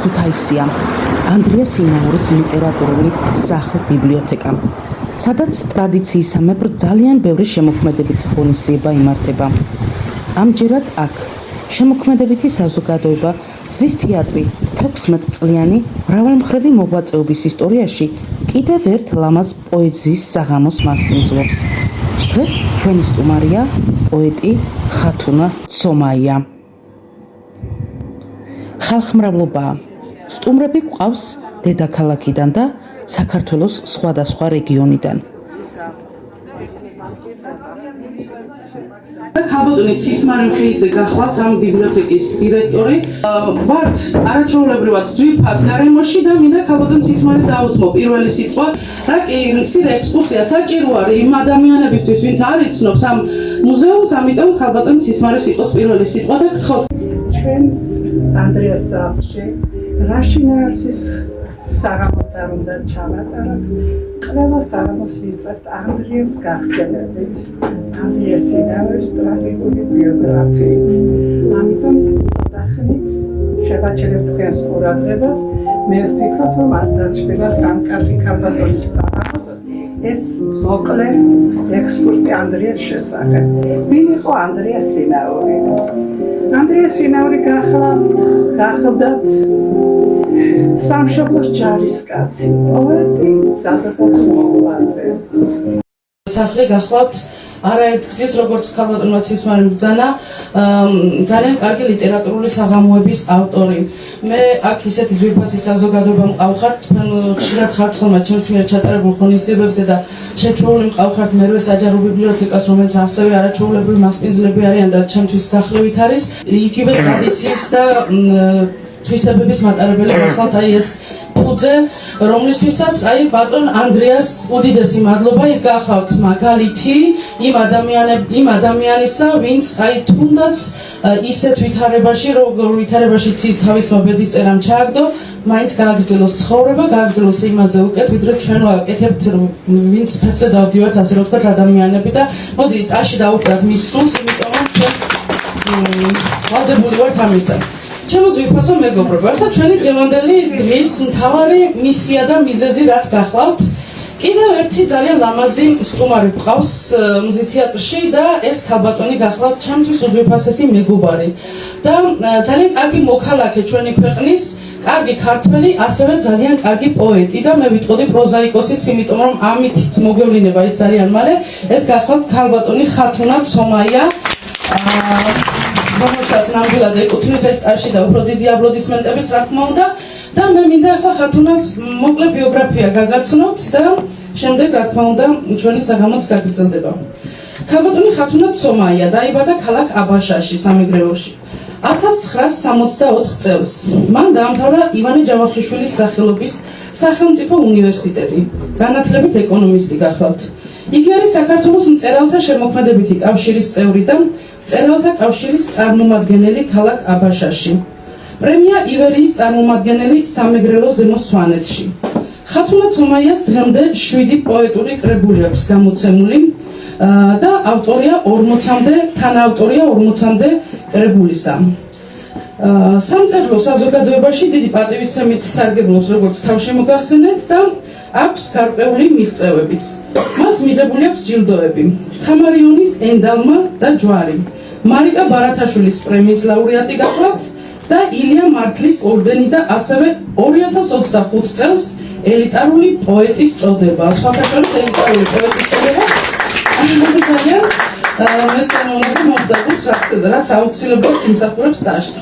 ქუთაისია, ანდრია სინაურის ლიტერატურული სახლ-ბიბლიოთეკა, სადაც ტრადიციისამებრ ძალიან ბევრი შემოქმედებითი ღონისძიება იმართება. ამჯერად აქ შემოქმედებითი საზოგადოება მზის თეატრი 16-წლიანი მრავალმხრივი მოღვაწეობის ისტორიაში კიდევ ერთ ლამაზ პოეზიის საღამოს მასპინძლობს. დღეს ჩვენი სტუმარია პოეტი ხათუნა ცომაია. ხალხმრავლობაა. სტუმრები გვყავს დედაქალაქიდან და საქართველოს სხვადასხვა რეგიონიდან. ხალხმრავლობანი ცისმარ მიხეიძე გახლავთ ამ ბიბლიოთეკის დირექტორი. ვართ არაჩვეულებრივად ძვირფას გარემოში და მინდა ხალხმრავლობანი ცისმარის დაუთმო პირველი სიტყვა. რა კი მცირე ექსკურსია საჭირო არის იმ ადამიანებისთვის, ვინც არ იცნობს ამ მუზეუმს, ამიტომ ხალხმრავლობანი ცისმარის იყოს პირველი სიტყვა და გთხოვთ. ჩვენს ანდრიას სახლში რაშინააცის საღამოც არ უნდა ჩავატაროთ. ყველა საღამოს ვიწყებთ ანდრიას გახსენებით, ანდრიას სინაურის ტრაგიკული ბიოგრაფიით. ამიტომ ცოტახნით შევაჩერებთ თქვენს ყურადღებას. მე ვფიქრობ, რომ არ დაჩნდება სამკარგი ქალბატონის საღამოს ეს მოკლე ექსკურსია ანდრიას შესახებ. ვინ იყო ანდრია სინაური? ანდრია სინაური გახლდათ სამშობლოს ჯარისკაცი, პოეტი, საზოგადო მოღვაწე. სახლი გახლავთ არაერთ გზის, როგორც ხალხმრავლობანი ცისმარი ბრძანა, ძალიან კარგი ლიტერატურული საღამოების ავტორი. მე აქ ისეთი ძვირფასი საზოგადოება მყავხართ, თქვენ ხშირად ხართ ხოლმე ჩემს მიერ ჩატარებულ ღონისძიებებზე და შეჩვეული მყავხართ მერვე საჯარო ბიბლიოთეკას, რომელიც ასევე არაჩვეულებრივი მასპინძლები არიან და ჩემთვის სახლივით არის. იგივე ტრადიციის და თვისებების მატარებელი გახლავთ აი ეს ფუძე, რომლისთვისაც აი ბატონ ანდრიას უდიდესი მადლობა ის გახლავთ მაგალითი იმ ადამიანისა, ვინც აი თუნდაც ისეთ ვითარებაში, როგორ ვითარებაში ცის თავის მობედის წერამ ჩააგდო, მაინც გააგრძელოს ცხოვრება, გააგრძელოს იმაზე უკეთ, ვიდრე ჩვენ ვაკეთებთ, ვინც ფეხზე დავდივართ, ასე რომ ვთქვათ, ადამიანები და მოდი ტაში დავუყრათ მის სულს, იმიტომ რომ ჩვენ ვალდებული ვართ ამისა. ჩემო ძვირფასო მეგობრებო, ახლა ჩვენი დღევანდელი დღის მთავარი მისია და მიზეზი რაც გახლავთ, კიდევ ერთი ძალიან ლამაზი სტუმარი გვყავს მზის თეატრში და ეს ქალბატონი გახლავთ ჩემთვის უძვირფასესი მეგობარი და ძალიან კარგი მოქალაქე ჩვენი ქვეყნის, კარგი ქართველი, ასევე ძალიან კარგი პოეტი და მე ვიტყოდი პროზაიკოსიც, იმიტომ რომ ამითიც მოგვევლინება ის ძალიან მალე. ეს გახლავთ ქალბატონი ხათუნა ცომაია. რომელსაც ნამდვილად ეკუთვნის ეს ტაში და უფრო დიდი აპლოდისმენტებიც რა თქმა უნდა და მე მინდა ახლა ხათუნას მოკლე ბიოგრაფია გაგაცნოთ და შემდეგ რა თქმა უნდა ჩვენი საღამოც გაგრძელდება. ქალბატონი ხათუნა ცომაია დაიბადა ქალაქ აბაშაში, სამეგრელოში 1964 წელს. მან დაამთავრა ივანე ჯავახიშვილის სახელობის სახელმწიფო უნივერსიტეტი, განათლებით ეკონომისტი გახლავთ. იგი არის საქართველოს მწერალთა შემოქმედებითი კავშირის წევრი და მწერალთა კავშირის წარმომადგენელი ქალაქ აბაშაში. პრემია ივერიის წარმომადგენელი სამეგრელო ზემო სვანეთში. ხათუნა ცომაიას დღემდე 7 პოეტური კრებული აქვს გამოცემული და ავტორია 40-მდე, თანაავტორია 40-მდე კრებულისა. სამწერლო საზოგადოებაში დიდი პატივისცემით სარგებლობს, როგორც თავში მოგახსენეთ და აქვს გარკვეული მიღწევებიც. მას მიღებული აქვს ჯილდოები: თამარიონის ენდალმა და ჯვარი, მარიკა ბარათაშვილის პრემიის ლაურეატი გახლავთ და ილია მართლის ორდენი და ასევე 2025 წელს ელიტარული პოეტის წოდება. სხვათა შორის ელიტარული პოეტის წოდება ძალიან მესამეობრივი მომდაბლს, რაც აუცილებლად იმსახურებს ტაშს.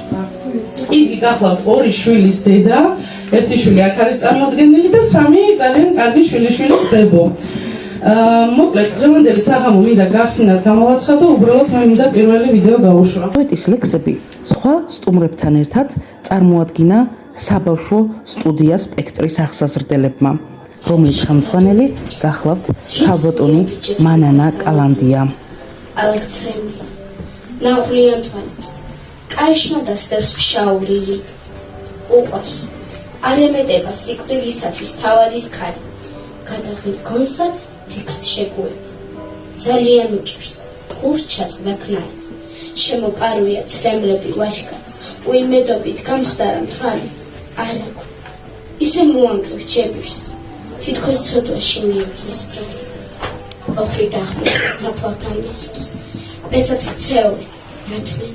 იგი გახლავთ 2 შვილის დედა, 1 შვილი აქ არის წარმოადგენელი და 3 ძალიან კარგი შვილიშვილის დებო. მოკლედ დღევანდელი საღამო მინდა გახსნათ, გამოვაცხადო, უბრალოდ მე მინდა პირველი ვიდეო გავუშვა. პოეტის ლექსები სხვა სტუმრებთან ერთად წარმოადგინა საბავშვო სტუდია სპექტრის აღსაზრდელებმა, რომლის ხელმძღვანელი გახლავთ ქალბატონი მანანა კალანდია. ალექსეევი ნაღვლიან თვალებს კაიშმა დასდევს ფშაურილი უყვარს არ ემეტება სიკვდილისათვის თავადის ქალი გადაღილ გონსაც ფიქრს შეგუება ძალიან უჭირს გულს ჩაწყდა ქნარი შემოპარვია ცრემლები ვაშკაც უიმედობით გამხდარა მთვალი არა, ისე მოანგრევ ჯებირს, თითქოს ცოტვაში მიიწვის ბრალი. ოხრი დახმარდა საფლავთან მისვლის, კვესად ქცეული, რათმე,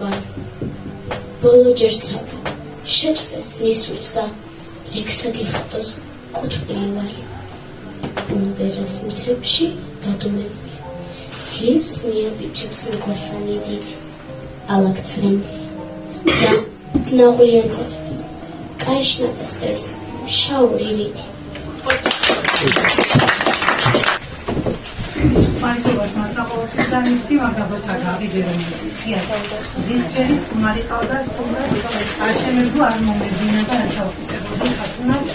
ვაი. ბოლო ჯერ ცადა, შეწვეს მისვლის და ლექსად იხატოს კუთვნილი ვარი. ბუნბერას მთებში დადუმებული, ძლივს მიაბიჭებს მგოსანი დიდი, ალაგცრემლია და ნაღვლიან თვალებს, კაიშნატას ევს შაური რითი. მაისობას მატრაპოლოთის და მისთი მაგაბოცა გავიდერემისის გიათ ზისფერის კუმარი ყავდა სტუმრად აშენებუ არ მომედინა და აჩაუყურებოდი ხათუნას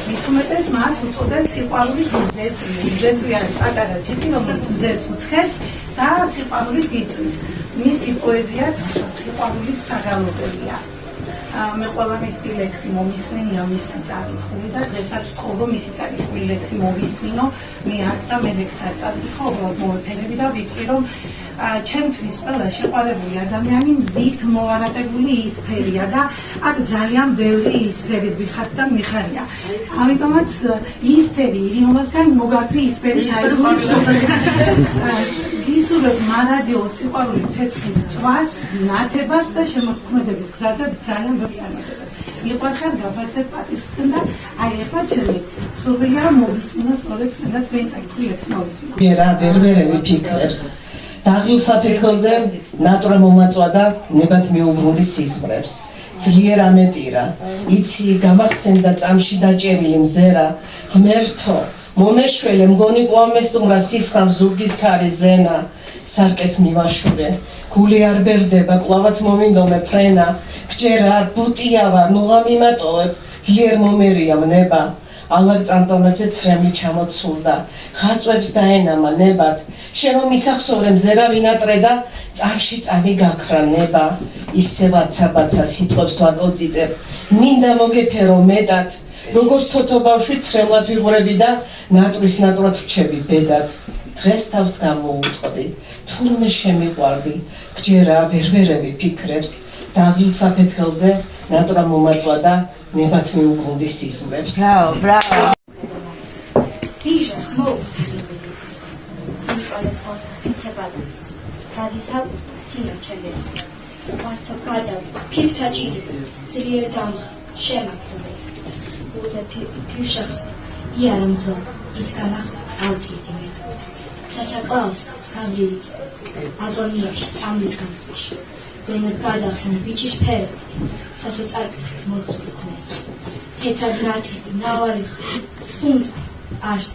მithumetes მას უწოდეს სიყვარულის მზეწვიანი პატარა ჯიპი რომელიც მზეს უცხებს და სიყვარულით იწვის მისი პოეზიაც სიყვარულის საგალობელია მე ყველა მისი ლექსი მომისმენია მისი წაკითხული და დღესაც ვთხოვ მისი წაკითხული ლექსი მოვისმინო მე აქ და მე ლექსად წაკითხო უბრალოდ მოვეფერები და ვიტყვი რომ ჩემთვის ყველა შეყვარებული ადამიანი მზით მოვარაყებული ისფერია და აქ ძალიან ბევრი ისფერები ხართ და მიხარია ამიტომაც ისფერი ირიმოვასგან მოგართვი ისფერი გისურვებ მარადიო სიყვარულის ცეცხლით წვას, ნათებას და შემოქმედების გზაზე ძალიან ბევრ წარმატებას. მიყვარხარ გაფასებ პატივცემ და აი ახლა ჩემი სურვილია მოვისმინო სწორედ და თქვენ წაკითხული ლექსი მოვისმინო. ჯერა ვერვერები ფიქრებს. დაღილ საფიქრზე ნატურა მომაწვა და ნებად მიუბრუნდი სიზმრებს. ძლიერ ამეტირა, იცი გამახსენდა წამში დაჭერილი მზერა, ღმერთო მომეშველე მგონი ყوامესტუმრა სისხლამ ზურგის ქარი ზენა სარკეს მივაშურე გული არ ბერდება ყლავაც მომინდომე ფრენა გჯერა ბუტიავა ნუღა მიმატოვებ ძლიერ მომერია ნება ალაგ წამწამებზე ცრემლი ჩამოცურდა ხაწვებს დაენამა ნებად შენ რომ ისახსოვრე მზერა ვინატრე და წამში წამი გაქრა ნება ისევაცაბაცა სიტყვებს ვაკოწიწებ მინდა მოგეფერო მეტად როგორც თოთო ბავშვი ცრემლად ვიღურები და ნატურის ნატურად ვრჩები ბედად დღეს თავს გამოუტყდი თურმე შემიყვარდი გჯერა ვერვერები ფიქრებს დაღილ საფეთქელზე ნატურა მომაწვა და ნებად მიუბრუნდი სიზმრებს ბრავო დიჟოს მოუწევი სიმყარე თორფითებადაც გაზისა სინოჩელეს ვაცო გადავი ფიქთა ჭირს ძლიერ დამხ შემაგდობ უდა ფირშახს იარამძო ის გამახს ავთირდი მე სასაკლაოსკოს გავლილიც აგონიაში წამლის გამტვიში ვენა გადახსნა ბიჭის ფერებით სასოწარკით მოწურქნეს თეთრგრათები მრავალი სუნდ არს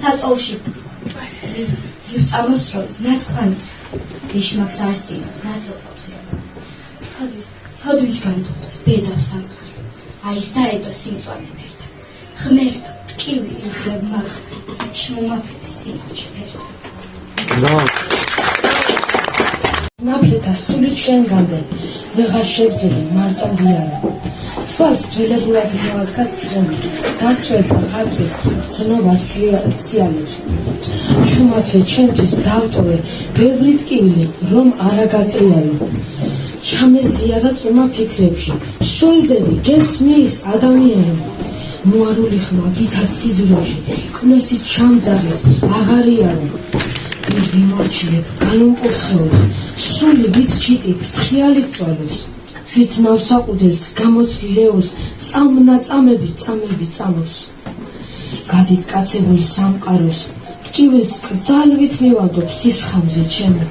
საწოლში ძირ წამოსროლ ნათქვამი ეშმაკს არს წინავს ნათელყავს ფროდვის განდოს ბედავს სამყარო აის დაედო სიმწვანე მერდა ღმერთო ტკივილი იღებ მაგრამ შემომაკეთე სინოჩი მერდა ნაფლეთა სულით შენ გამდენ ვეღარ შევძელი მარტო ვიარო თვალს ძველებულად მოადგა ცრემლი დასრელთა ხაწვი ძნობა ციალებს შუმათვე ჩემთვის დავტოვე ბევრი ტკივილი რომ არა გაწიარო ჩამეზიარა წუმა ფიქრებში სულდები გესმის ადამიანი მოარული ხმა ვითარ სიზმრებში კვნესით ჩამძაღეს აღარიარო გერდი მოჩილებ განუმკურხეოს სული ვით ჩიტი ფრთხიალი წვალებს თვით ნავსაყუდელს გამოცილეოს წამები წამობს გადით კაცებული სამყაროს ტკივილს კრძალვით მივანდობ სისხამზე ჩემო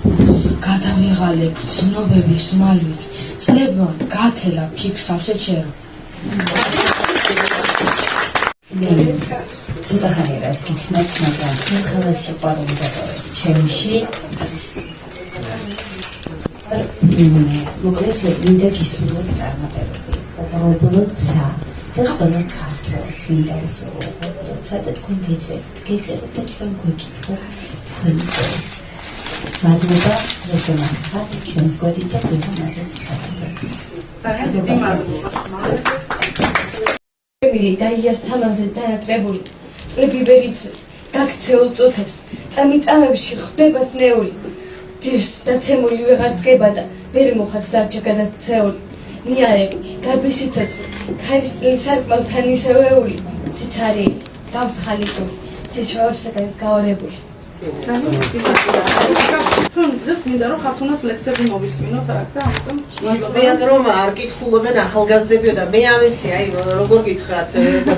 გადავიღალებ ცნობების მალვით წლებმა გათელა ფიქრსავსე ჩერო ცოტა ხანი რაც გიცნობთ მაგრამ ხოლმე სიყვარული დატოვეთ ჩემში მოკლედ მინდა გისურვოთ წარმატებები უბრალოდცა და ყველა ქართველს მინდა უსურვოთ როცა და თქვენ გეწერეთ და ჩვენ გვეკითხოს თქვენი პოეზია მადლობა რომ მახართ ჩვენს გვერდით და გვიმაზე ვთქვათ ძალიან დიდი მადლობა და იას ცამაზე დაატრებული წლები ვერ იცვეს გაქცეულ წუთებს წამიწამებში ხდებათ ნეული ძირს დაცემული ვეღარ დგება და ვერ მოხაც დარჩა გადაცეული ნიარები, გაბრისი ცოცხლი, ქარის სარკმელთან ისევეული, სიცარიელი, დამთხალებული, ცეშოვარსაგან გაორებული. ჩვენ დღეს მინდა რომ ხათუნას ლექსები მოვისმინოთ აქ და ამიტომ მოგწევთ რომ არ კითხულობენ ახალგაზრდებიო და მე ამისი აი როგორ გითხრათ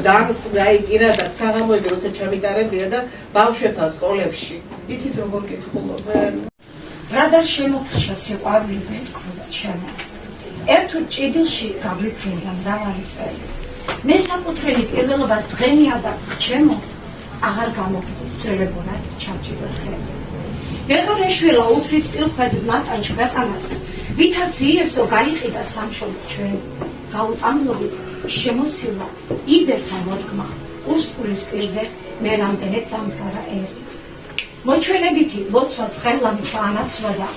დამს აი პირადად საღამოები როცა ჩამიტარებია და ბავშვებთან სკოლებში იცით როგორ კითხულობენ რადარ შემოფრჩა სიყვარული მეთქოდა ჩემო ერთ ჭიდილში გაგვიფრინდა მრავალი წელი მე საკუთრებით პირველობას დღენია და ჩემო აღარ გამოგიდეს ძვლებურად ჩამჭიდოთ ხელი ვეღარ ეშველა უფლის წილხვედ ნატანჩ ქვეყანას ვითაც იესო გაიყიდა სამშობლო ჩვენ გაუტანლობით შემოსილა იბერთა მოდგმა უსკურის პირზე მე რამდენად დამდგარა ერი მოჩვენებითი ლოცვა ცხელამი ჩაანაცვლა და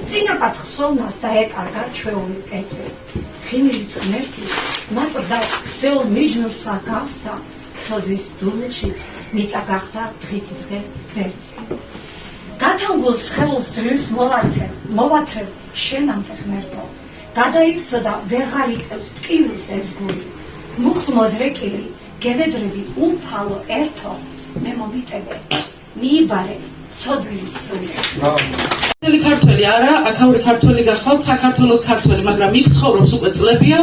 წინაპად ხსოვნას დაეკარგა ჩვეული პეწე ხიმილი ღმერთი ნაკრდა ქცეულ მიჯნურსა გავსთა ცოდვის დულეშიც მიწა გახდა დღითი დღე ფერცი გათანგულ სხეულს ძრის მოვათრევ შენამდე ღმერთო გადაივსო და ვეღარ იტევს ტკივილს ეს გული მუხლმოდრეკილი გევედრები უმფალო ერთო მე მომიტევე მიიბარე ცოდვილის სული ქართველი არა, აქაური ქართველი გახლავთ, საქართველოს ქართველი, მაგრამ იქ ცხოვრობს უკვე წლებია,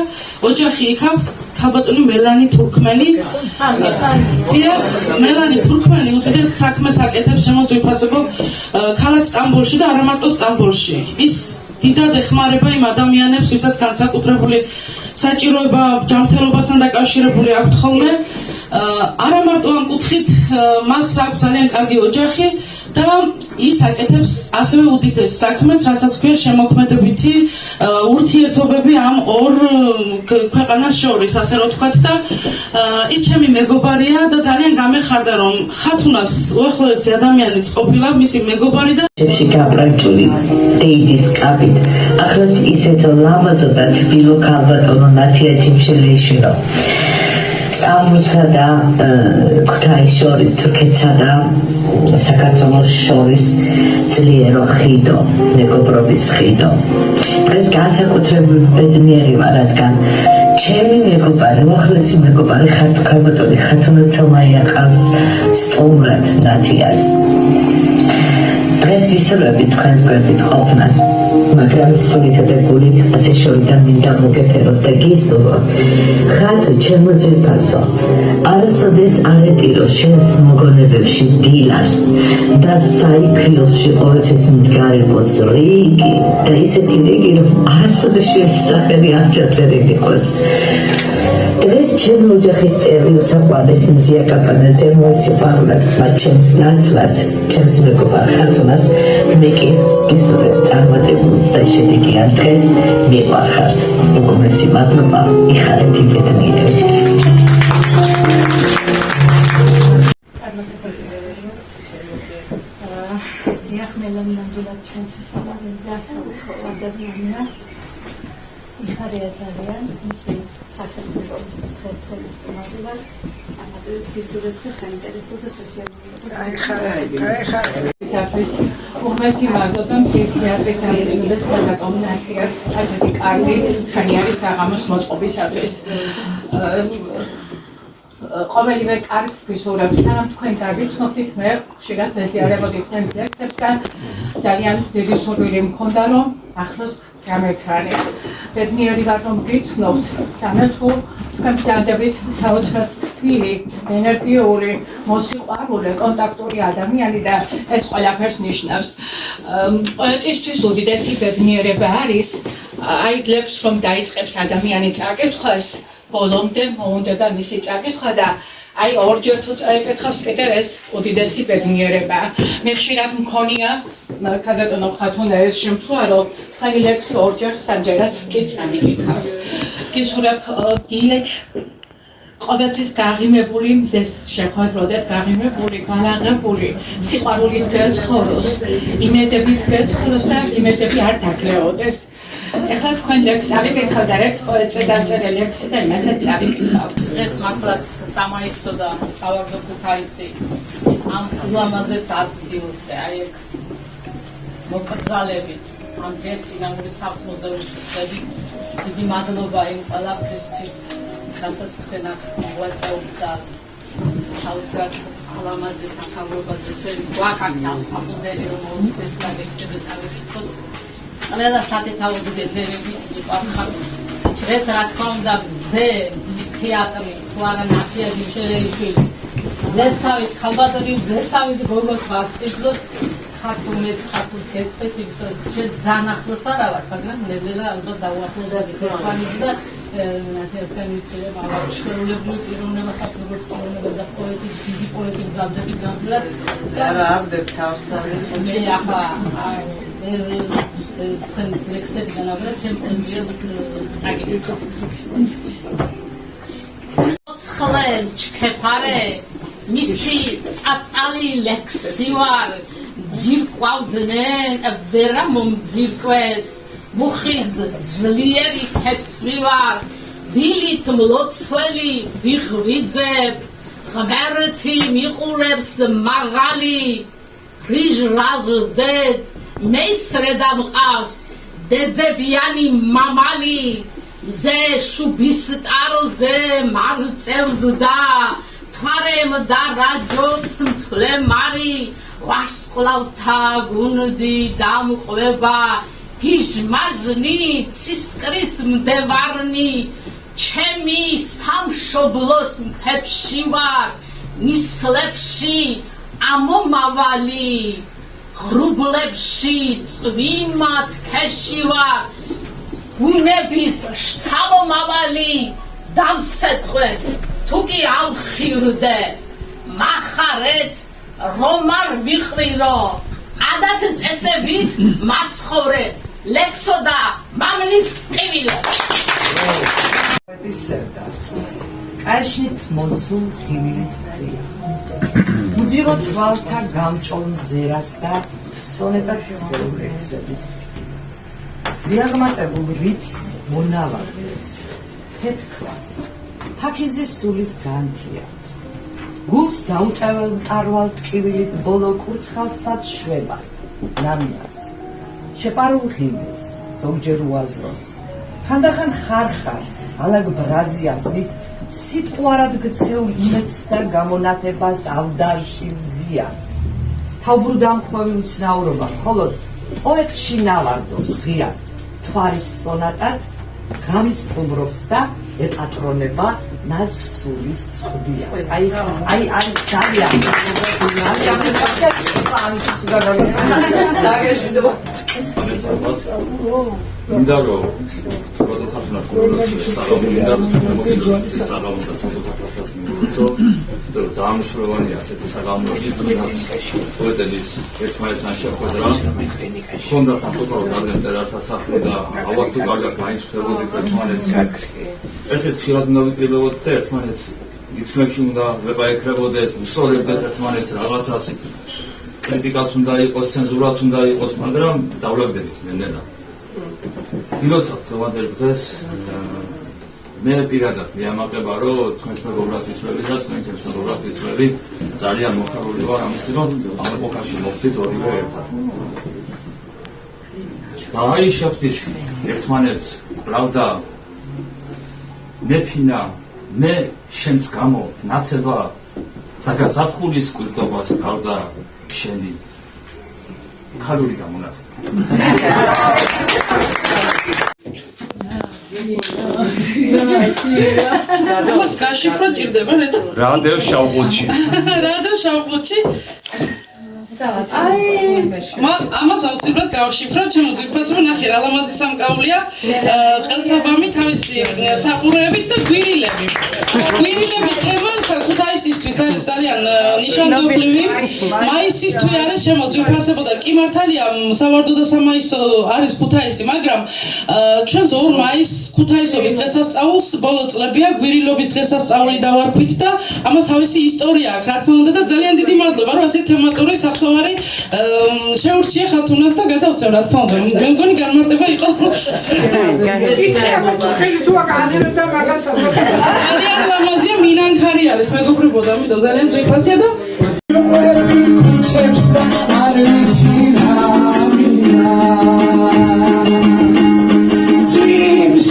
ოჯახი იქ აქვს, ქალბატონი მელანი თურქმენი. დიახ, მელანი თურქმენი უდიდეს საქმეს აკეთებს შემოწიფასებო ქალაქ სტამბოლში და არა მარტო სტამბოლში. ის დიდად ეხმარება იმ ადამიანებს, ვისაც განსაკუთრებული საჭიროება ჯანმრთელობასთან დაკავშირებული აქვთ ხოლმე. არა მარტო ამ კუთხით მას აქვს ძალიან კარგი ოჯახი და ის აკეთებს ასევე უდიდეს საქმეს, რასაც ქვია შემოქმედებითი ურთიერთობები ამ ორ ქვეყანას შორის, ასე რომ ვთქვათ და ის ჩემი მეგობარია და ძალიან გამეხარდა რომ ხათუნას უახლოესი ადამიანიც ყოფილა მისი მეგობარი და გაბრანჭული დეიდის კაბით ახლაც ისეთ ლამაზო და თბილო ქალბატონო ნათია ჯიმშელიშვილი სტამბოლსა და ქუთაისს შორის თურქეთსა და საქართველოს შორის ძლიერო ხიდო, მეგობრობის ხიდო. დღეს განსაკუთრებული ბედნიერი ვარ, რადგან ჩემი მეგობარი, უახლესი მეგობარი ქალბატონი ხათუნა ცოლმაიაყას სტუმრად ნათიას. დღეს ვისურვები თქვენს გვერდით ყოფნას, მაგრამ სულითა და გულით ასე შორიდან მინდა მოგეფეროთ და გისურვო. ხათო ჩემო ძეფასო, არასოდეს არ ეტიროს შენს მოგონებებში დილას და საიქიოსში ყოველთვის მდგარიყოს რიგი და ისეთი რიგი, რომ არასოდეს შენს სახელი არ ჩაწერილი იყოს. დღეს ჩემი ოჯახის წევრი უსაყვარლესი მზია კაპანაძე მოსიყვარულად მათ ჩემს ნაცვლად, ჩემს მეგობარ ხათუნას მე კი გისურვებ წარმატებულ და შედეგიან დღეს მიყვარხართ. უგუნესი მადლობა, იხარეთ იბედნიერებით. დიახ, მელანი ნამდვილად ჩვენთვის საუცხოო ადამიანია. იხარია ძალიან მისი სახელმწიფო დღეს თქვენი სტუმარი ვარ. წარმატებებს გისურვებთ და საინტერესო და სასიამოვნო. ისათვის უღმესი მადლობა მზის თეატრის დამფუძნებელს ბატონ ნათიას ასეთი კარგი მშვენიერი საღამოს მოწყობისათვის. ყოველივე კარგს გისურვებ, სანამ თქვენ გარგიცნობთ, მე ხშირად ვეზიარებოდი თქვენს ლექსებს და ძალიან დიდი სურვილი მქონდა, რომ ახლოს გამეცანით. ბედნიერი ვარ, რომ გიცნობთ და მე თუ თქვენ ბრძანდებით საოცრად თბილი, ენერგიული, მოსიყვარულე, კონტაქტური ადამიანი და ეს ყველაფერს ნიშნავს. პოეტისთვის უდიდესი ბედნიერება არის აი ლექსს რომ დაიწყებს ადამიანი წაკითხვას, ბოლომდე მოუნდება მისი წაკითხვა და აი ორჯერ თუ წაიკითხავს კიდევ ეს უდიდესი ბედნიერება. მე ხშირად მქონია ქადატონო ხათუნა ეს შემთხვევა, რომ თქვენი ლექსი ორჯერ სამჯერაც კი წამიკითხავს. გისურვებ დილით ყოველთვის გაღიმებული, მზეს შეხვედროდეთ გაღიმებული, განაღებული, სიყვარულით გეცხოვროს, იმედებით გეცხოვროს და იმედები არ დაგლეოდეს. ეხლა თქვენ ლექსს ავიკითხავ და ერთ პოეტზე დაწერე ლექსი და იმასაც ავიკითხავ. დღეს მართლაც სამაისო და სავარდო ქუთაისი ამ ულამაზეს ადგილზე, აი ეგ მოკრძალებით ამ დღეს სინამდვილის სახლ-მუზეუმში ვხედით. დიდი მადლობა იმ ყველაფრისთვის, რასაც თქვენ აქ მოგვაწეობთ და თავისად ლამაზი თანხმობაზე ჩვენ გვაქვს საფუძველი რომ მოვიდეთ და ლექსები წავიკითხოთ. ყველა სათითაოზე გეფერებით იყავხარ. ეს რა თქმა უნდა ზის თეატრი, თუ არა ნახიადი მშელელიშვილი. ზესავით ხალბატონი ზესავით გოგოს ვასწავლოს ხათუნეც ხათუნს გეტყვით, იმიტომ ჩვენ ძალიან ახლოს არა ვართ, მაგრამ ნებელა ალბათ დავუახლოვდა გერმანიის და ნაციონალურ ვიცილებ აღშეულებულ პიროვნება ხათუნებს პიროვნება და პოეტი დიდი პოეტი მზადები გამძლად არა აბდებ თავსავლის მე ახლა თქვენ ლექსები განაბრა ჩემ პოეზიას წაგიკითხავ. ცხლე ჩქეფარე მისი წაწალი ლექსი ვარ ძირკვავდნენ ვერა მომძირკვეს მუხის ძლიერი ხესვი ვარ დილით მლოცველი ვიღვიძებ ღმერთი მიყურებს მაღალი რიჟ რაზზედ მესრე დამყავს დეზებიანი მამალი ზე შუბის ტარზე მარწევს და თვარემ და რაჯოც მთლე მარი ვარსკვლავთა გუნდი დამყვება გიჟმაჟნი ცისკრის მდევარნი ჩემი სამშობლოს მთებში ვარ ნისლებში ამომავალი ღრუბლებში წვიმად ქეში ვარ გუნების შთამომავალი დამსეთყვეთ თუ კი ამხირდე მახარეთ რომ არ ვიყვირო ადათ წესებით მაცხოვრეთ ლექსო და მამლის ყივილო პოეტისერდას კაშით მოცულ ღიმილით ღიას უძირო თვალთა გამჭოლ მზერას და სონეტად ცეულ ლექსების ზიაღმატებულ რიცს მონავარდეს თეთქვას თაქიზის სულის განთიას გულს დაუჭეველ მყარვალ ტკივილით ბოლო კურცხალსად შვება ნამიას შეპარულ ღიმილს ზოგჯერ უაზროს ხანდახან ხარხარს ალაგ ბრაზიაზმით სიტყვარად გცეულ იმედს და გამონათებას ავდარში ზიანს თავბრუდამხვევი უცნაურობა მხოლოდ პოეტში ნავარდობს ღია თვარის სონატად გამისტუმრობს და ეპატრონება ნასსულის წვდიას აი ძალიან მინდა რომ გადახარნას საგამონდა მოგიძოს საგამონდა საფოსაფრას მიუწო და ძალიან მნიშვნელოვანია ასეთი საგამონები თუნდაც პოეტების ერთმანეთთან შეხვედრა ხონდა საფოსაო დაგწერათა სახლი და ალბათ თუ კარგად გაიცნობოდით ერთმანეთს წესებს ხშირად უნდა ვიკრიბებოდეთ და ერთმანეთს ითქმებში უნდა ვეპაექრებოდეთ უსწორებდეთ ერთმანეთს რაღაცას კრიტიკაც უნდა იყოს ცენზურაც უნდა იყოს მაგრამ დავლაგდებით ნენა გილოცავთ თოვადერ დღეს მე პირადად მიამაყება რომ თქვენს მეგობრად იცვლები და თქვენ ჩემს მეგობრად იცვლები ძალიან მოხარული ვარ ამის რომ ამ ეპოქაში მოვხდით ორივე ერთად დააიშავთ ერთმანეთს pravda მეფინა მე შენს გამო ნათება და გაზაფხულის კვირტობას pravda შენი ქალური გამონათება მას გაშიფრო ჭირდება ნეტო რადევ შავყუთში აი ამას აუცილებლად გავშიფრო ჩემო ძირფასო ნახე რა ლამაზი სამკაულია ხელსაბამი თავისი საყურეებით და გვირილების თემა ქუთაისისთვის არის ძალიან ნიშანდობლივი მაისისთვის არის ჩემო ძირფასებო და კი მართალია სავარდო და სამაისო არის ქუთაისი მაგრამ ჩვენს 2 მაისს ქუთაისობის დღესასწაულს ბოლო წლებია გვირილობის დღესასწაული დავარქვით და ამას თავისი ისტორია აქვს რა თქმა უნდა და ძალიან დიდი მადლობა რომ ასე თემატური სახსოვარი შეურჩია ხათუნას და გადავწევ რა თქმა უნდა მე მგონი განმარტება იყო ძალიან ლამაზია მინანქარი არის მეგობრებო და ამიტომ ძალიან ძვირფასია და Dreams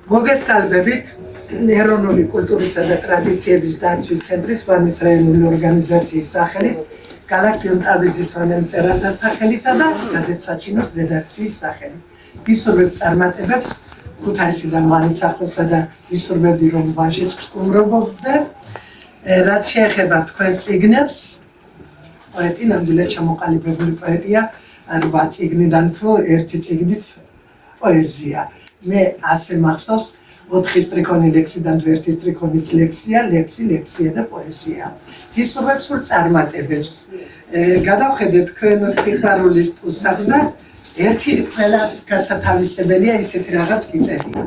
მოგესალმებით ეროვნული კულტურისა და ტრადიციების დაცვის ცენტრის ვანის რაიონული ორგანიზაციის სახელით, გალაქტიონ ტაბიძის მწერალთა სახელითა და გაზეთ საჩინოს რედაქციის სახელით. ვისურვებთ წარმატებებს ქუთაისიდან ვანის ახლოსა და ვისურვებდი რომ ვანშიც გსტუმრობდე. რაც შეეხება თქვენ წიგნებს, პოეტი ნამდვილად ჩამოყალიბებული პოეტია, 8 წიგნიდან თუ ერთი წიგნიც პოეზია. მე ასე მახსოვს 4 სტრიქონი ლექსიდან თუ 1 სტრიქონიც ლექსია, ლექსია და პოეზია. ვისურვებ სულ წარმატებებს. გადავხედეთ თქვენ სიყვარულის ტუსახს და ერთი ყველას გასათავისებელია ისეთი რაღაც გიწერია.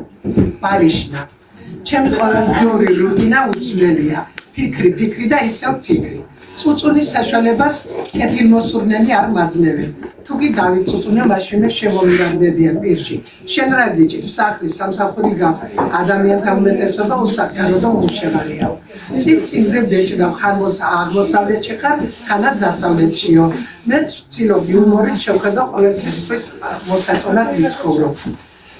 პარიშნა. ჩემი ყოველდღიური რუტინა უცვლელია. ფიქრი და ისევ ფიქრი. წუწუნის საშუალებას კეთილმოსურნელი არ მაძლევენ. თუ კი დავიწუწუნე, მაშინვე შემომივარდებიან პირში. შენ რა გიჭირს? სახლის სამსახური გაყრი. ადამიანთა უმეტესობა უსახკარო და უმშევარიაო. წიგ-წიგზე ბეჭდავ, ხან აღმოსავლეთში ხარ, ხანად დასავლეთშიო. მე ვცდილობ იუმორით შევხედო ყოველთვის მოსაწონად ვიცხოვრობ.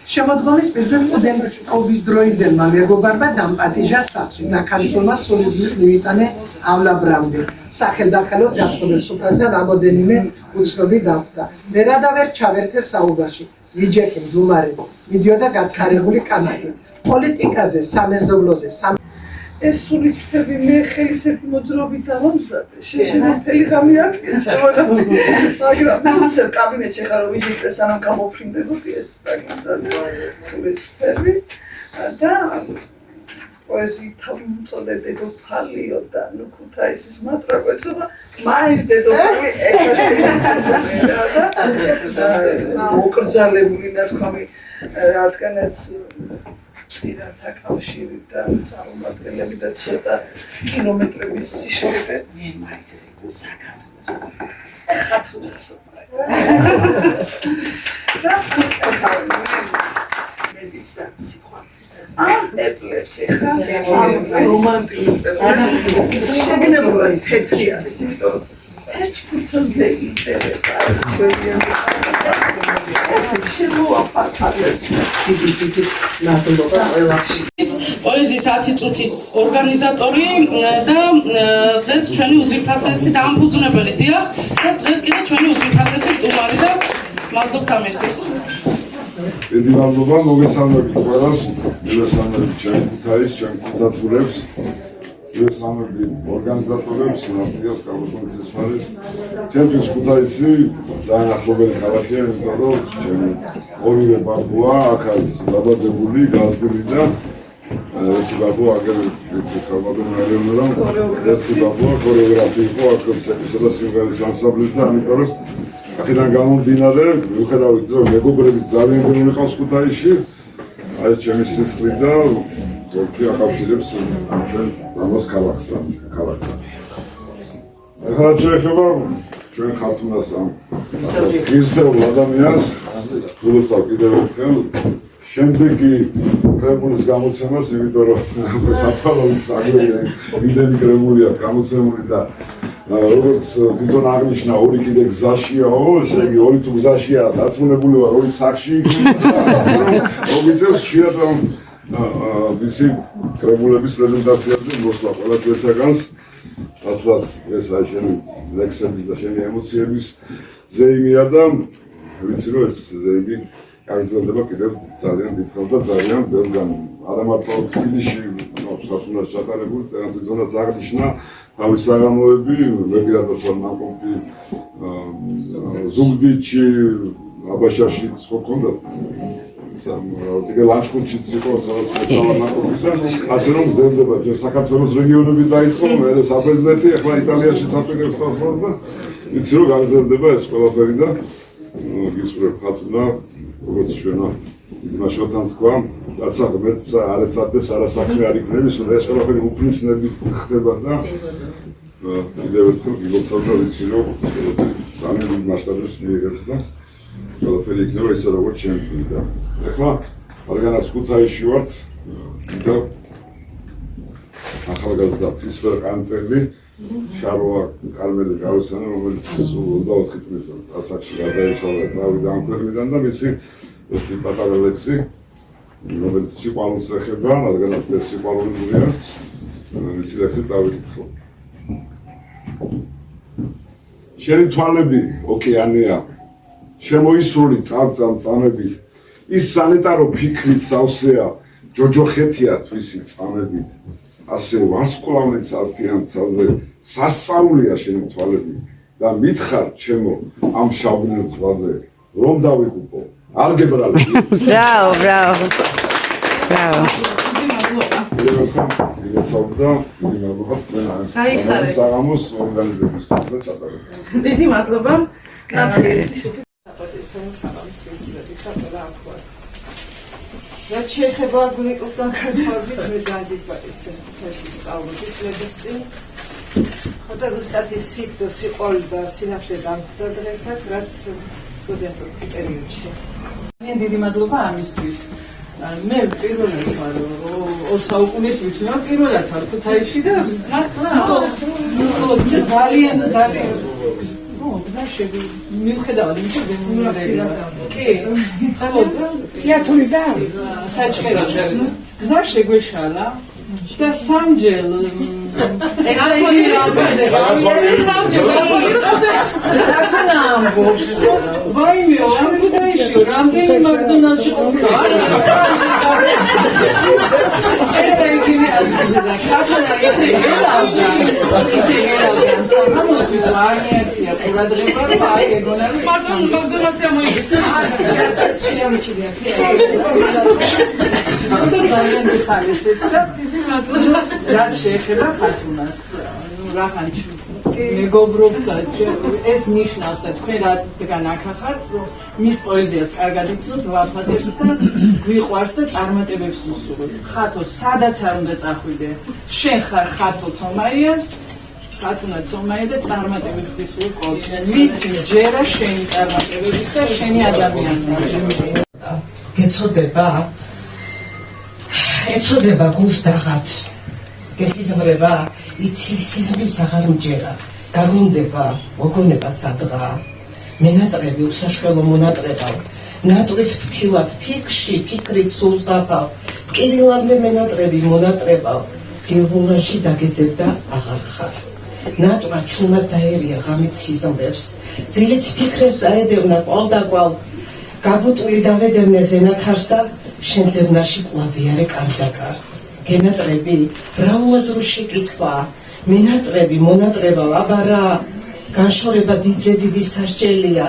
შემოდგომის პირზე სტუდენტობის დროიდანმა მეგობარმა დამპატიჟა სახლი და კანცულმა სულიზმის მივიტანე ავლაბრამდე. სახელდახელოდ დაწყობილ სუფრას და რამოდენიმე უცნობი დახვდა. მე რადავერ ჩავერთე საუბარში. მიჯექი მდუმარე, მიდიოდა გაცხარებული კამათი. პოლიტიკაზე, სამეზობლოზე, ეს სულის ფრთები მე ხელის ერთი მოძრაობით დავამზადე. შეშენა მთელი ღამე აკეთე შემოდი. მაგრამ ნაცერ კაბინეტში ხარ რომ ვიჟიტე სანამ გამოფრინდებოდი ეს დაგმასალე სულის ფრთები და პოეზიით თავი მოწოდე დედოფალიო და ნუ ქუთაისის მატრაკოცობა მაინც დედოფალი ეკაშტი და მოკრძალებული ნათქვამი რადგანაც წირათა კავშირი და წარმომადგენლები და ცოტა კილომეტრების სიშორე მე მაინც საქართველოს ხათუნას მედიცინაში ეტლებს ეხა რომანტიკულ პერიოდს შეგნებულად თეთრი არის, იმიტომ რომ თეთრ იწერება ეს ჩვენი ესე შემოვაფარყალებ დიდი ნატოლობა ყველაფერი. პოეზიის 10 წუთის ორგანიზატორი და დღეს ჩვენი უძვირფასესი დამფუძნებელი დიახ და დღეს კიდე ჩვენი უძვირფასესი სტუმარი და მადლობთ ამისთვის. დიდი მადლობა, მოგესალმებით ყველას, მოგესალმებით ჩემ ქუთაისს, ჩემ ქუთათურებს, მოგესალმებით ორგანიზატორებს, ნახტიას კაბოტონის ესმარის. ჩემთვის ქუთაისი ძალიან ახლობელი ქალაქია, იმიტომ რომ ჩემი ორივე ბაბუა აქ არის დაბადებული, გაზრდილი და ერთი ბაბუა აგერ ეცე კაბოტონის რაიონში, რომ ერთი ბაბუა ქორეოგრაფი იყო აქ ცეკვისა და სიმღერის ანსამბლის და ამიტომ რომ აქედან გამომდინარე, მიუხედავად რომ მეგობრები ძალიან ბევრი ყავს ქუთაისში, ეს ჩემი სისხლი და ვერცი აკავშირებს ჩვენ ამას ქალაქთან. ახლა შეიძლება ჩვენ ხათუნას ამ ღირსეულ ადამიანს გულისავ კიდევ ერთხელ შემდეგი კრებულის გამოცემას, იმიტომ რომ საფალავით საგვია ვიდენი კრებულია გამოცემული და როგორც თვითონ აღნიშნა ორი კიდე გზაშიაო, ესე იგი ორი თუ გზაშია დაწუნებული ვარ ორი სახში. მოგიწევს ხშირად რომ ვისი კრებულების პრეზენტაციაზე მოსვლა ყველა ერთგანს, თათლას ეს აი შენი ლექსების და შენი ემოციების ზეიმია და ვიცი რომ ეს ზეიმი გაგრძელდება კიდევ ძალიან დიდხანს და ძალიან ბევრგან. არა მარტო თბილისში, საფუნას ჩატარებული, წერან თვითონაც აღნიშნა თავის საღამოები, ვეგრადო თორ ნაკომპი ზუგდიდში, აბაშაში ხო ქონდა. ლანჩხუთშიც იყო სადაც მოწავა ნაკომპი და ასე რომ გრძელდება ჯერ საქართველოს რეგიონები დაიწყო, მერე საბერძნეთი, ახლა იტალიაში საწვდებს დასვლა და ვიცი რომ გაგრძელდება ეს ყველაფერი და გისურვებ ხათუნა, როგორც ჩვენა იმაშოთან თქვა, რაცა ღმერთს არ ეცადეს არასაქმე არ იქნების, ეს ყველაფერი უფლის ნებით ხდება და კიდევ ერთხელ გიგოცავ და ვიცი რომ ძალიან დიდ მასშტაბებს მიიღებს და ყველაფერი იქნება ისე როგორც შემთხვევით. ეხლა რადგანაც ქუთაისში ვართ და ახალგაზრდა ცისფერ ყანწელი შარვა კარმელი გავისანა, რომელიც 24 წლის ასაკში გარდაეცვალა წავიდა ამ ქვეყნიდან და მისი ერთი პატარა ლექსი, რომელიც სიყვარულს ეხება, რადგანაც ეს სიყვარული გულია, მისი ლექსი წავიკითხო. შენი თვალები ოკეანეა, შემოისრული წამწამებით, ის სანიტარო ფიქრით სავსეა, ჯოჯოხეთია თვისი წამებით. ასე ვარსკვლავნიც ართიან ცაზე სასწაულია შენი თვალები და მითხარ ჩემო ამ შავნელ ზღვაზე რომ დავიღუპო ალგებრალი. Bravo, bravo. Bravo. საღამოს ორგანიზების და ჩატარება. დიდი მადლობა. რაც შეეხება გლიკოსგან განსხვავებით, მე ძალიან დიდ პატივს სწავლობდი წლების წინ. ხოთა ზუსტად ის სიკვდილი, სიყვარული და სინათლე დამხვდა დღესაც, რაც სტუდენტობის პერიოდში. ძალიან დიდი მადლობა ამისთვის. მე პირველად ვარ 2 საუკუნის ვიცნობ, პირველად ვარ ქუთაისში და მართლა ძალიან გზაში მიუხედავად იმისა, კი, თეატრიდან საჭიროა. გზაში გვეშალა და სამჯერ ვაიმეო, ამ ქუთაისში რამდენი მაკდონალდსი ყოფილა? ამისთვის ვარიაცია ყურადღება და აი ეგონა რომ მარტო მაკდონალდსი ამოიგეს. შეამჩნია ძალიან დიხალისეთ და დიდი მადლობა. რაც შეეხება ხათუნას, რახან მეგობრობდა ეს ნიშნავს და თქვენ რადგან აქახართ, რომ მის პოეზიას კარგად იცნობთ, ვაფასებთ და გვიყვარს და წარმატებებს უსურვებთ. ხათო, სადაც არ უნდა წახვიდე, შენ ხარ ხათო ცომაია, ხათუნა ცომაია და წარმატებებს ვისურვებ ყოველთვის. ვიცი, ჯერა შენი წარმატებების და შენი ადამიანები. ეცოდება გულს დაღად. გესიზმრება, იცი სიზმრის აღარ მჯერა. გაგონდება, მოგონება სადღა. მენატრები უსაშველო მონატრებავ. ნატრის ფრთილად ფიქში, ფიქრით სულს გაფავ. ტკივილამდე მენატრები მონატრებავ. ძილღუნაში დაგეძებ და აღარ ხარ. ნატრა ჩუმად დაერია ღამით სიზმრებს. ძილიც ფიქრებს აედევნა კვალ და კვალ. გაბუტული დავედევნე ზენაქარს და შენძევნაში კლავიარე კარდაკარ. გენატრები რა უაზროში კითხვა, მენატრები მონატრება აბარა, განშორება დიდზე დიდი სასჯელია,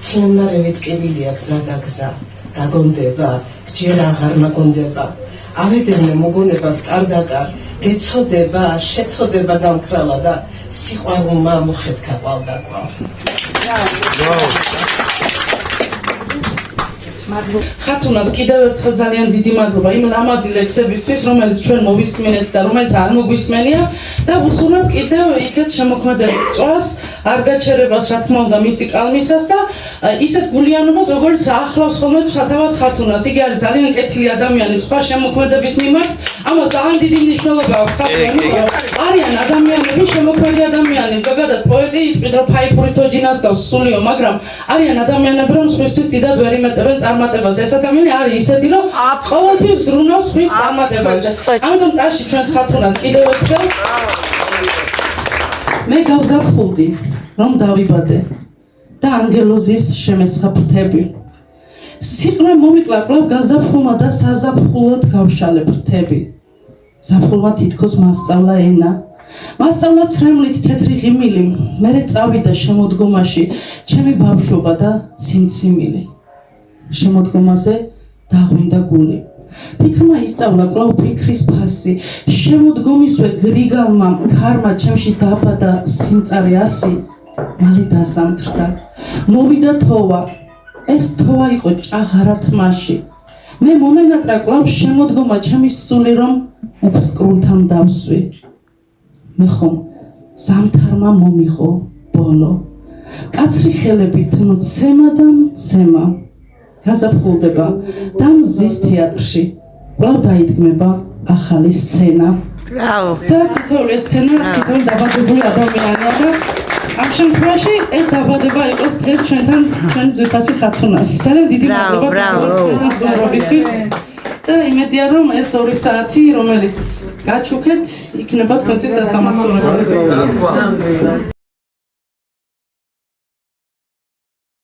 ცნემნარევი ტკივილია გზა და გზა, გაგონდება, გჯერა აღარ მაგონდება, ავედევნე მოგონებას კარდაკარ, გეცოდება, შეცოდება გამქრალა და სიყვარულმა მოხეთქა კვალ და კვალ. ხათუნას კიდევ ერთხელ ძალიან დიდი მადლობა იმ ლამაზი ლექსებისთვის, რომელიც ჩვენ მოვისმინეთ და რომელიც არ მოგვისმენია და ვუსურვებ კიდევ იქეთ შემოქმედების წვას, არ გაჩერებას რა თქმა უნდა მისი კალმისას და ისეთ გულიანობას, როგორც ახლავს ხოლმე თავად ხათუნას. იგი არის ძალიან კეთილი ადამიანი სხვა შემოქმედების მიმართ, ამას ძალიან დიდი მნიშვნელობა აქვს ხათუნს. არიან ადამიანები, შემოქმედი ადამიანები, ზოგადად პოეტი იტყვით რომ ფაიფურის თოჯინას გავს სულიო, მაგრამ არიან ადამიანები, რომ სხვისთვის დიდად ვერ იმეტებენ წარმატებას. ეს ადამიანი არის ისეთი, რომ ყოველთვის ზრუნავს ხვის წარმატებაზე. ამიტომ ტაში ჩვენს ხათუნას კიდევ ერთხელ მე გავზაფხულდი, რომ დავიბადე და ანგელოზის შემესხა ფრთები. სიყრმე მომიკლა კვლავ გაზაფხულმა და საზაფხულოდ გავშალე ფრთები. ზაფხულმა თითქოს მასწავლა ენა. მასწავლა ცრემლით თეთრი ღიმილი, მერე წავიდა შემოდგომაში ჩემი ბავშვობა და ციმციმილი. შემოდგომაზე დაღვინდა გული. ფიქრმა ისწავლა კვლავ ფიქრის ფასი, შემოდგომისვე გრიგალმა ქარმა ჩემში დაბადა სიმწარე ასი, მალე დაზამთრდა. მოვიდა თოვა, ეს თოვა იყო ჭაღარა თმაში. მე მომენატრა კვლავ შემოდგომა ჩემი სული, რომ უფსკრულთან დავსვი. მე ხომ ზამთარმა მომიღო ბოლო კაცრი ხელებით მცემა და მცემა გაზაფხულდება და მზის თეატრში კვლავ დაიდგმება ახალი სცენა და თითოეული სცენა თითოეული დაბადებული ადამიანია და ამ შემთხვევაში ეს დაბადება იყოს დღეს ჩვენთან ჩვენი ძვირფასი ხათუნას ძალიან დიდი მადლობა ჩვენთან სტუმრობისთვის და იმედია რომ ეს 2 საათი რომელიც გაჩუქეთ იქნება თქვენთვის დასამახსოვრებელი